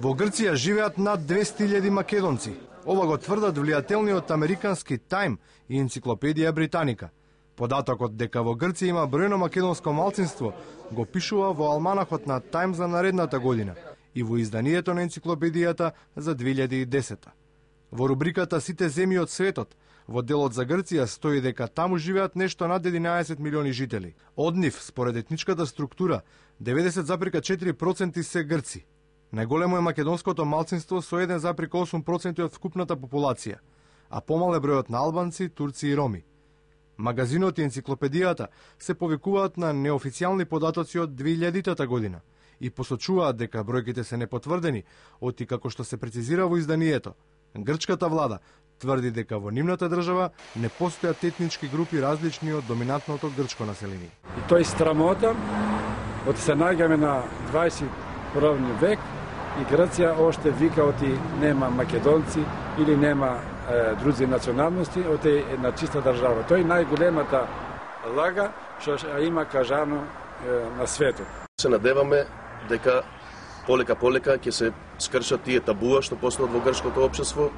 Во Грција живеат над 200.000 македонци. Ова го тврдат влијателниот американски Time и енциклопедија Британика. Податокот дека во Грција има бројно македонско малцинство го пишува во алманахот на Time за наредната година и во изданието на енциклопедијата за 2010. Во рубриката Сите земји од светот, во делот за Грција стои дека таму живеат нешто над 11 милиони жители. Од нив, според етничката структура, 90,4% се грци. Најголемо е македонското малцинство со 1,8% од вкупната популација, а помал е бројот на албанци, турци и роми. Магазинот и енциклопедијата се повикуваат на неофицијални податоци од 2000 година и посочуваат дека бројките се непотврдени, оти како што се прецизира во изданието. Грчката влада тврди дека во нивната држава не постојат етнички групи различни од доминантното грчко население. И тој страмота, од се најгаме на 21 век, и Грција оште вика оти нема македонци или нема други националности, оти е една чиста држава. Тој најголемата лага што има кажано на светот. Се надеваме дека полека ќе се скршат тие табуа што постојат во грчкото општество,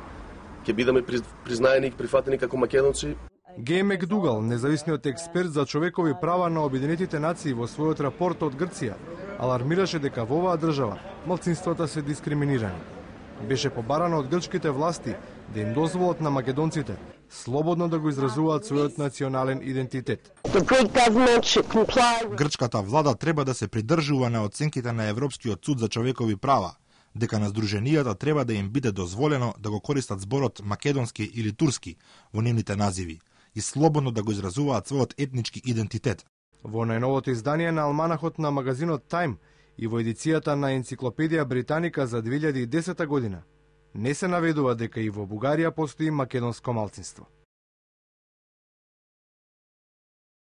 ќе бидеме признаени и прифатени како македонци. Геј Макдугал, независниот експерт за човекови права на Обединетите нации, во својот рапорт од Грција, алармираше дека во оваа држава малцинствата се дискриминирани. Беше побарано од грчките власти да им дозволат на македонците слободно да го изразуваат својот национален идентитет. Грчката влада треба да се придржува на оценките на Европскиот суд за човекови права, дека на здруженијата треба да им биде дозволено да го користат зборот македонски или турски во нивните називи и слободно да го изразуваат својот етнички идентитет. Во најновото издание на алманахот на магазинот Time и во едицијата на енциклопедија Британика за 2010 година не се наведува дека и во Бугарија постои македонско малцинство.